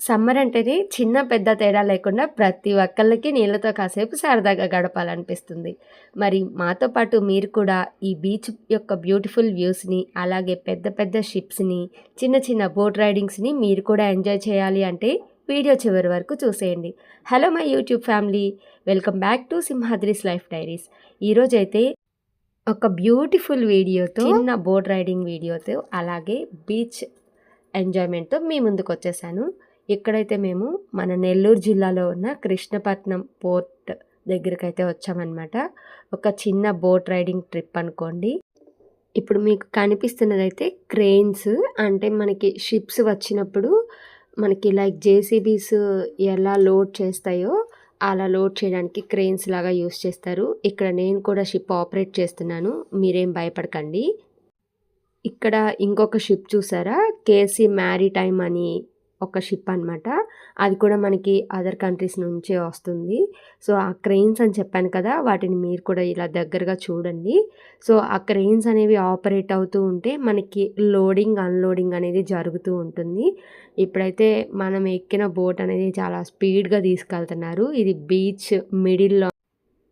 Summer అంటేనే చిన్న పెద్ద తేడా లేకుండా ప్రతి ఒక్కళ్ళకి నీళ్ళతో కాసేపు సరదాగా గడపాలనిపిస్తుంది. మరి మాతో పాటు మీరు కూడా ఈ బీచ్ యొక్క బ్యూటిఫుల్ వ్యూస్‌ని, అలాగే పెద్ద పెద్ద షిప్స్‌ని, చిన్న చిన్న బోట్ రైడింగ్స్‌ని మీరు కూడా ఎంజాయ్ చేయాలి అంటే వీడియో చివరి వరకు చూసేయండి. Hello my YouTube family, welcome back to Simhadri's life diaries. ఈరోజైతే ఒక బ్యూటిఫుల్ వీడియోతో, చిన్న బోట్ రైడింగ్ వీడియోతో, అలాగే బీచ్ ఎంజాయ్మెంట్తో మీ ముందుకు వచ్చేసాను. ఇక్కడైతే మేము మన నెల్లూరు జిల్లాలో ఉన్న కృష్ణపట్నం పోర్ట్ దగ్గరకైతే వచ్చామన్నమాట. ఒక చిన్న బోట్ రైడింగ్ ట్రిప్ అనుకోండి. ఇప్పుడు మీకు కనిపిస్తున్నదైతే క్రెయిన్స్, అంటే మనకి షిప్స్ వచ్చినప్పుడు మనకి లైక్ జేసీబీస్ ఎలా లోడ్ చేస్తాయో అలా లోడ్ చేయడానికి క్రెయిన్స్ లాగా యూస్ చేస్తారు. ఇక్కడ నేను కూడా షిప్ ఆపరేట్ చేస్తున్నాను, మీరేం భయపడకండి. ఇక్కడ ఇంకొక షిప్ చూసారా, కేసీ మ్యారిటైమ్ అని ఒక షిప్ అనమాట. అది కూడా మనకి అదర్ కంట్రీస్ నుంచే వస్తుంది. సో ఆ క్రెయిన్స్ అని చెప్పాను కదా, వాటిని మీరు కూడా ఇలా దగ్గరగా చూడండి. సో ఆ క్రెయిన్స్ అనేవి ఆపరేట్ అవుతూ ఉంటే మనకి లోడింగ్ అన్లోడింగ్ అనేది జరుగుతూ ఉంటుంది. ఇప్పుడైతే మనం ఎక్కిన బోట్ అనేది చాలా స్పీడ్గా తీసుకెళ్తున్నారు. ఇది బీచ్ మిడిల్లో.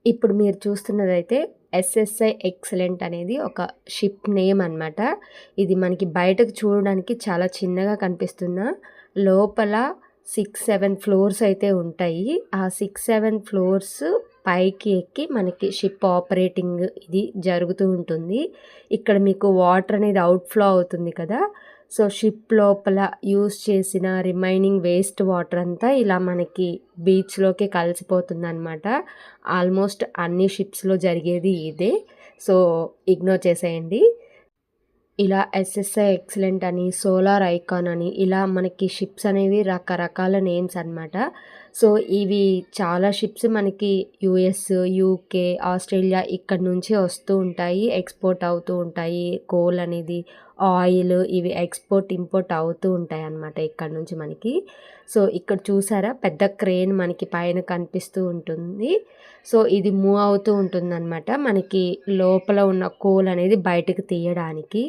ఇప్పుడు మీరు చూస్తున్నదైతే ఎస్ఎస్ఐ ఎక్సలెంట్ అనేది ఒక షిప్ నేమ్ అనమాట. ఇది మనకి బయటకు చూడడానికి చాలా చిన్నగా కనిపిస్తున్న, లోపల 6-7 ఫ్లోర్స్ అయితే ఉంటాయి. ఆ 6-7 ఫ్లోర్స్ పైకి ఎక్కి మనకి షిప్ ఆపరేటింగ్ ఇది జరుగుతూ ఉంటుంది. ఇక్కడ మీకు వాటర్ అనేది అవుట్ఫ్లో అవుతుంది కదా. సో షిప్ లోపల యూస్ చేసిన రిమైనింగ్ వేస్ట్ వాటర్ అంతా ఇలా మనకి బీచ్లోకి కలిసిపోతుంది అనమాట. ఆల్మోస్ట్ అన్ని షిప్స్లో జరిగేది ఇదే, సో ఇగ్నోర్ చేసేయండి. ఇలా ఎస్ఎస్ఐ ఎక్సలెంట్ అని, సోలార్ ఐకాన్ అని, ఇలా మనకి షిప్స్ అనేవి రకరకాల నేమ్స్ అనమాట. సో ఇవి చాలా షిప్స్ మనకి యుఎస్, యూకే, ఆస్ట్రేలియా ఇక్కడ నుంచి వస్తూ ఉంటాయి, ఎక్స్పోర్ట్ అవుతూ ఉంటాయి. కోల్ అనేది, ఆయిల్, ఇవి ఎక్స్పోర్ట్ ఇంపోర్ట్ అవుతూ ఉంటాయి అన్నమాట ఇక్కడ నుంచి మనకి. సో ఇక్కడ చూసారా పెద్ద క్రేన్ మనకి పైన కనిపిస్తూ ఉంటుంది. సో ఇది మూవ్ అవుతూ ఉంటుందన్నమాట మనకి లోపల ఉన్న కోల్ అనేది బయటకు తీయడానికి.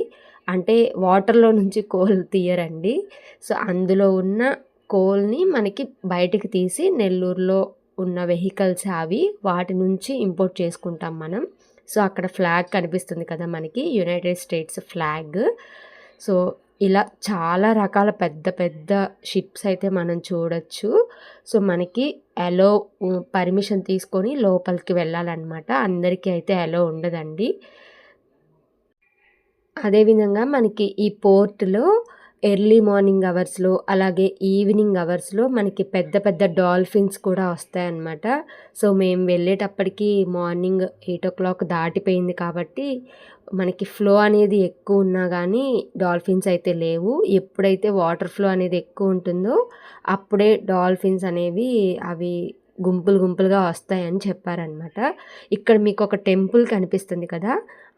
అంటే వాటర్లో నుంచి కోల్ తీయరండి. సో అందులో ఉన్న కోల్ని మనకి బయటకు తీసి నెల్లూరులో ఉన్న వెహికల్స్ అవి వాటి నుంచి ఇంపోర్ట్ చేసుకుంటాం మనం. సో అక్కడ ఫ్లాగ్ కనిపిస్తుంది కదా మనకి, యునైటెడ్ స్టేట్స్ ఫ్లాగ్. సో ఇలా చాలా రకాల పెద్ద పెద్ద షిప్స్ అయితే మనం చూడొచ్చు. సో మనకి అలో పర్మిషన్ తీసుకొని లోపలికి వెళ్ళాలన్నమాట. అందరికీ అయితే అలో ఉండదండి. అదేవిధంగా మనకి ఈ పోర్ట్లో ఎర్లీ మార్నింగ్ అవర్స్లో, అలాగే ఈవినింగ్ అవర్స్లో మనకి పెద్ద పెద్ద డాల్ఫిన్స్ కూడా వస్తాయన్నమాట. సో మేము వెళ్ళేటప్పటికి మార్నింగ్ 8 o'clock దాటిపోయింది కాబట్టి మనకి ఫ్లో అనేది ఎక్కువ ఉన్నా కానీ డాల్ఫిన్స్ అయితే లేవు. ఎప్పుడైతే వాటర్ ఫ్లో అనేది ఎక్కువ ఉంటుందో అప్పుడే డాల్ఫిన్స్ అనేవి అవి గుంపులు గుంపులుగా వస్తాయని చెప్పారనమాట. ఇక్కడ మీకు ఒక టెంపుల్ కనిపిస్తుంది కదా,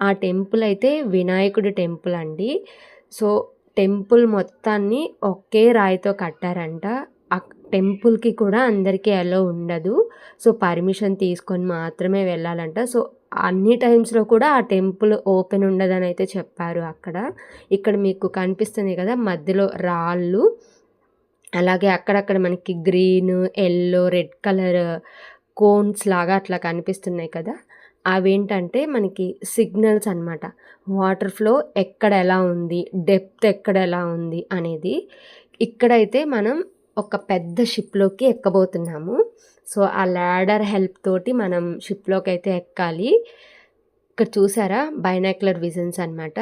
ఆ టెంపుల్ అయితే వినాయకుడి టెంపుల్ అండి. సో టెంపుల్ మొత్తాన్ని ఒకే రాయితో కట్టారంట. ఆ టెంపుల్కి కూడా అందరికీ అలో ఉండదు. సో పర్మిషన్ తీసుకొని మాత్రమే వెళ్ళాలంట. సో అన్ని టైమ్స్లో కూడా ఆ టెంపుల్ ఓపెన్ ఉండదని అయితే చెప్పారు అక్కడ. ఇక్కడ మీకు కనిపిస్తుంది కదా మధ్యలో రాళ్ళు, అలాగే అక్కడక్కడ మనకి green, yellow, red colour cones లాగా అట్లా కనిపిస్తున్నాయి కదా, అవేంటంటే మనకి సిగ్నల్స్ అనమాట. వాటర్ ఫ్లో ఎక్కడ ఎలా ఉంది, డెప్త్ ఎక్కడ ఎలా ఉంది అనేది. ఇక్కడైతే మనం ఒక పెద్ద షిప్లోకి ఎక్కబోతున్నాము. సో ఆ ల్యాడర్ హెల్ప్ తోటి మనం షిప్లోకి అయితే ఎక్కాలి. ఇక్కడ చూసారా బైనాక్యులర్ విజన్స్ అనమాట.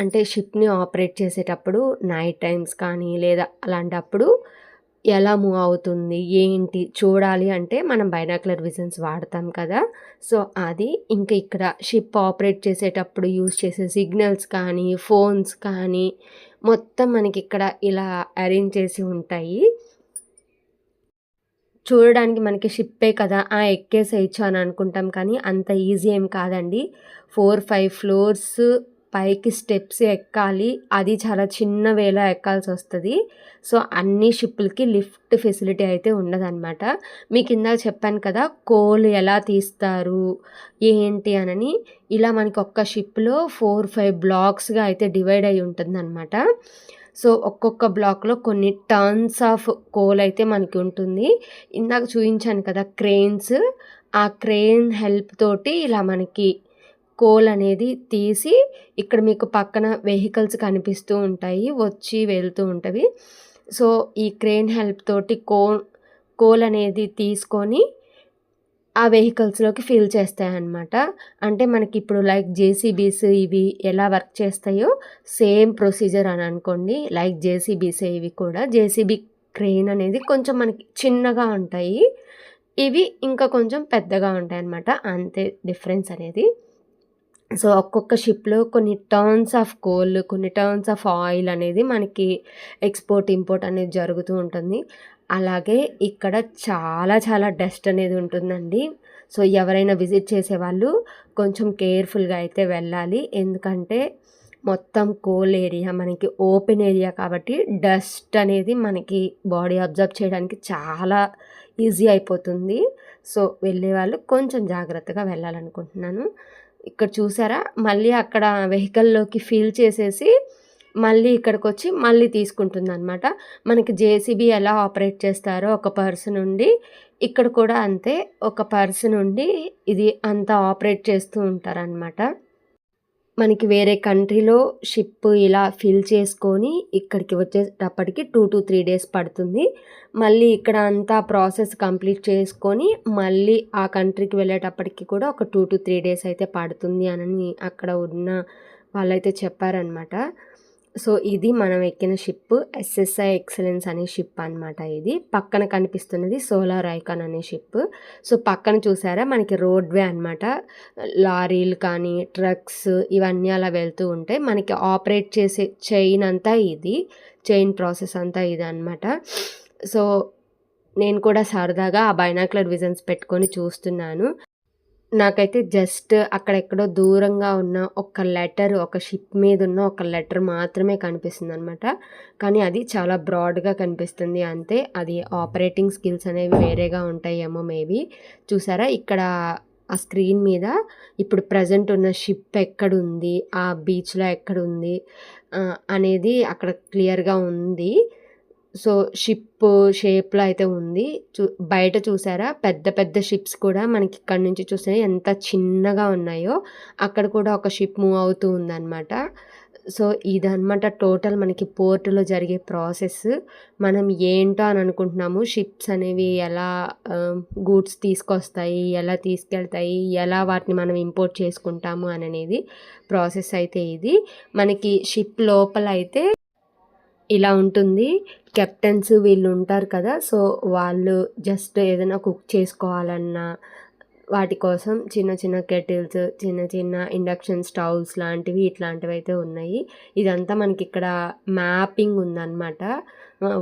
అంటే షిప్ని ఆపరేట్ చేసేటప్పుడు నైట్ టైమ్స్ కానీ లేదా అలాంటప్పుడు ఎలా మూవ్ అవుతుంది ఏంటి చూడాలి అంటే మనం బైనాక్యులర్ విజన్స్ వాడతాం కదా. సో అది ఇంకా ఇక్కడ షిప్ ఆపరేట్ చేసేటప్పుడు యూజ్ చేసే సిగ్నల్స్ కానీ, ఫోన్స్ కానీ మొత్తం మనకి ఇక్కడ ఇలా అరేంజ్ చేసి ఉంటాయి. చూడడానికి మనకి షిప్పే కదా ఎక్కేసేయచ్చు అని అనుకుంటాం, కానీ అంత ఈజీ ఏం కాదండి. 4-5 ఫ్లోర్స్ పైకి స్టెప్స్ ఎక్కాలి. అది చాలా చిన్న వేలో ఎక్కాల్సి వస్తుంది. సో అన్ని షిప్పులకి లిఫ్ట్ ఫెసిలిటీ అయితే ఉండదన్నమాట. మీకు ఇందాక చెప్పాను కదా కోల్ ఎలా తీస్తారు ఏంటి అని. ఇలా మనకి ఒక్క షిప్లో 4-5 బ్లాక్స్గా అయితే డివైడ్ అయి ఉంటుందన్నమాట. సో ఒక్కొక్క బ్లాక్లో కొన్ని టర్న్స్ ఆఫ్ కోల్ అయితే మనకి ఉంటుంది. ఇందాక చూపించాను కదా క్రెయిన్స్, ఆ క్రెయిన్ హెల్ప్ తోటి ఇలా మనకి కోల్ అనేది తీసి ఇక్కడ మీకు పక్కన వెహికల్స్ కనిపిస్తూ ఉంటాయి, వచ్చి వెళ్తూ ఉంటవి. సో ఈ క్రెయిన్ హెల్ప్ తోటి కోల్ అనేది తీసుకొని ఆ వెహికల్స్లోకి ఫిల్ చేస్తాయన్నమాట. అంటే మనకి ఇప్పుడు లైక్ జేసీబీస్ ఇవి ఎలా వర్క్ చేస్తాయో సేమ్ ప్రొసీజర్ అని అనుకోండి. లైక్ జేసీబీస్ ఇవి కూడా జేసీబీ క్రెయిన్ అనేది కొంచెం మనకి చిన్నగా ఉంటాయి, ఇవి ఇంకా కొంచెం పెద్దగా ఉంటాయి అన్నమాట, అంతే డిఫరెన్స్ అనేది. సో ఒక్కొక్క షిప్లో కొన్ని టర్న్స్ ఆఫ్ కోల్, కొన్ని టర్న్స్ ఆఫ్ ఆయిల్ అనేది మనకి ఎక్స్పోర్ట్ ఇంపోర్ట్ అనేది జరుగుతూ ఉంటుంది. అలాగే ఇక్కడ చాలా చాలా డస్ట్ అనేది ఉంటుందండి. సో ఎవరైనా విజిట్ చేసేవాళ్ళు కొంచెం కేర్ఫుల్గా అయితే వెళ్ళాలి, ఎందుకంటే మొత్తం కోల్ ఏరియా మనకి ఓపెన్ ఏరియా కాబట్టి డస్ట్ అనేది మనకి బాడీ అబ్జర్వ్ చేయడానికి చాలా ఈజీ అయిపోతుంది. సో వెళ్ళే వాళ్ళు కొంచెం జాగ్రత్తగా వెళ్ళాలనుకుంటున్నాను. ఇక్కడ చూసారా, మళ్ళీ అక్కడ వెహికల్లోకి ఫిల్ చేసేసి మళ్ళీ ఇక్కడికి వచ్చి మళ్ళీ తీసుకుంటుంది అనమాట. మనకి జేసీబీ ఎలా ఆపరేట్ చేస్తారో ఒక పర్సన్ ఉండి, ఇక్కడ కూడా అంతే ఒక పర్సన్ ఉండి ఇది అంతా ఆపరేట్ చేస్తూ ఉంటారనమాట. మనకి వేరే కంట్రీలో షిప్ ఇలా ఫిల్ చేసుకొని ఇక్కడికి వచ్చేటప్పటికి 2 to 3 days పడుతుంది. మళ్ళీ ఇక్కడ అంతా ప్రాసెస్ కంప్లీట్ చేసుకొని మళ్ళీ ఆ కంట్రీకి వెళ్ళేటప్పటికి కూడా ఒక 2 to 3 days అయితే పడుతుంది అని అక్కడ ఉన్న వాళ్ళైతే చెప్పారనమాట. సో ఇది మనం ఎక్కిన షిప్ ఎస్ఎస్ఐ ఎక్సలెన్స్ అనే షిప్ అనమాట. ఇది పక్కన కనిపిస్తున్నది సోలార్ ఐకాన్ అనే షిప్. సో పక్కన చూసారా మనకి రోడ్వే అనమాట, లారీలు కానీ ట్రక్స్ ఇవన్నీ అలా వెళ్తూ ఉంటాయి. మనకి ఆపరేట్ చేసే చైన్ అంతా ఇది, చైన్ ప్రాసెస్ అంతా ఇది అనమాట. సో నేను కూడా సరదాగా ఆ బైనాక్యులర్ విజన్స్ పెట్టుకొని చూస్తున్నాను. నాకైతే జస్ట్ అక్కడెక్కడో దూరంగా ఉన్న ఒక లెటర్, ఒక షిప్ మీద ఉన్న ఒక లెటర్ మాత్రమే కనిపిస్తుంది అనమాట. కానీ అది చాలా బ్రాడ్గా కనిపిస్తుంది అంతే. అది ఆపరేటింగ్ స్కిల్స్ అనేవి వేరేగా ఉంటాయేమో మేబీ. చూసారా ఇక్కడ ఆ స్క్రీన్ మీద ఇప్పుడు ప్రజెంట్ ఉన్న షిప్ ఎక్కడుంది, ఆ బీచ్లో ఎక్కడుంది అనేది అక్కడ క్లియర్గా ఉంది. సో షిప్ షేప్లో అయితే ఉంది. బయట చూసారా పెద్ద పెద్ద షిప్స్ కూడా మనకి ఇక్కడ నుంచి చూస్తే ఎంత చిన్నగా ఉన్నాయో, అక్కడ కూడా ఒక షిప్ మూవ్ అవుతూ ఉందన్నమాట. సో ఇదన్నమాట టోటల్ మనకి పోర్టులో జరిగే ప్రాసెస్. మనం ఏంటో అని అనుకుంటున్నాము, షిప్స్ అనేవి ఎలా గూడ్స్ తీసుకొస్తాయి, ఎలా తీసుకెళ్తాయి, ఎలా వాటిని మనం ఇంపోర్ట్ చేసుకుంటాము అనేది ప్రాసెస్ అయితే ఇది. మనకి షిప్ లోపల అయితే ఇలా ఉంటుంది. కెప్టెన్స్ వీళ్ళు ఉంటారు కదా, సో వాళ్ళు జస్ట్ ఏదైనా కుక్ చేసుకోవాలన్నా వాటి కోసం చిన్న చిన్న కెటిల్స్, చిన్న చిన్న ఇండక్షన్ స్టవ్స్ లాంటివి ఇట్లాంటివి అయితే ఉన్నాయి. ఇదంతా మనకి ఇక్కడ మ్యాపింగ్ ఉందన్నమాట,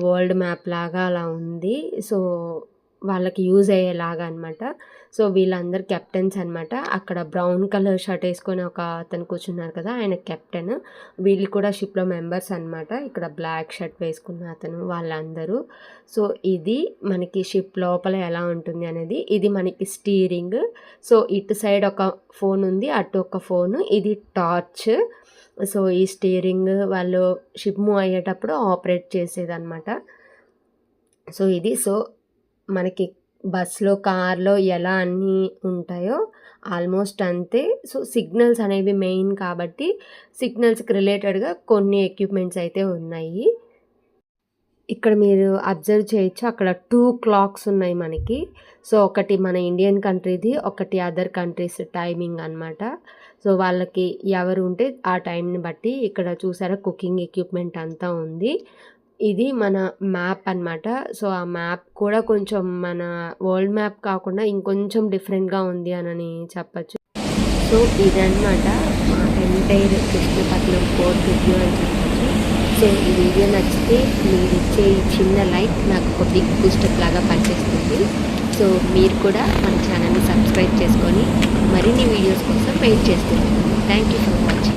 వరల్డ్ మ్యాప్ లాగా అలా ఉంది. సో వాళ్ళకి యూజ్ అయ్యేలాగా అనమాట. సో వీళ్ళందరు కెప్టెన్స్ అనమాట. అక్కడ బ్రౌన్ కలర్ షర్ట్ వేసుకొని ఒక అతను కూర్చున్నారు కదా, ఆయన కెప్టెన్. వీళ్ళు కూడా షిప్లో మెంబర్స్ అనమాట. ఇక్కడ బ్లాక్ షర్ట్ వేసుకున్న అతను, వాళ్ళందరూ. సో ఇది మనకి షిప్ లోపల ఎలా ఉంటుంది అనేది. ఇది మనకి స్టీరింగ్. సో ఇటు సైడ్ ఒక ఫోన్ ఉంది, అటు ఒక ఫోను, ఇది టార్చ్. సో ఈ స్టీరింగ్ వాళ్ళు షిప్ మూవ్ అయ్యేటప్పుడు ఆపరేట్ చేసేదన్నమాట. సో ఇది సో మనకి బస్లో, కార్లో ఎలా అన్నీ ఉంటాయో ఆల్మోస్ట్ అంతే. సో సిగ్నల్స్ అనేవి మెయిన్ కాబట్టి సిగ్నల్స్కి రిలేటెడ్గా కొన్ని ఎక్విప్మెంట్స్ అయితే ఉన్నాయి. ఇక్కడ మీరు అబ్జర్వ్ చేయొచ్చు, అక్కడ 2 clocks ఉన్నాయి మనకి. సో ఒకటి మన ఇండియన్ కంట్రీది, ఒకటి అదర్ కంట్రీస్ టైమింగ్ అనమాట. సో వాళ్ళకి ఎవరు ఉంటే ఆ టైంని బట్టి ఇక్కడ చూసారా కుకింగ్ ఎక్విప్మెంట్ అంతా ఉంది. ఇది మన మ్యాప్ అనమాట. సో ఆ మ్యాప్ కూడా కొంచెం మన వరల్డ్ మ్యాప్ కాకుండా ఇంకొంచెం డిఫరెంట్గా ఉంది అని చెప్పచ్చు. సో ఇదన్నమాట మా ఎంటైర్ కృష్ణపట్నం పోర్ట్ రివ్యూ అని చెప్పచ్చు. సో ఈ వీడియో నచ్చితే మీరు ఇచ్చే చిన్న లైక్ నాకు ఒక బిగ్ బూస్టప్ లాగా పనిచేస్తుంది. సో మీరు కూడా మన ఛానల్ని సబ్స్క్రైబ్ చేసుకొని మరిన్ని వీడియోస్ కోసం వెయిట్ చేస్తున్నాను. Thank you for watching.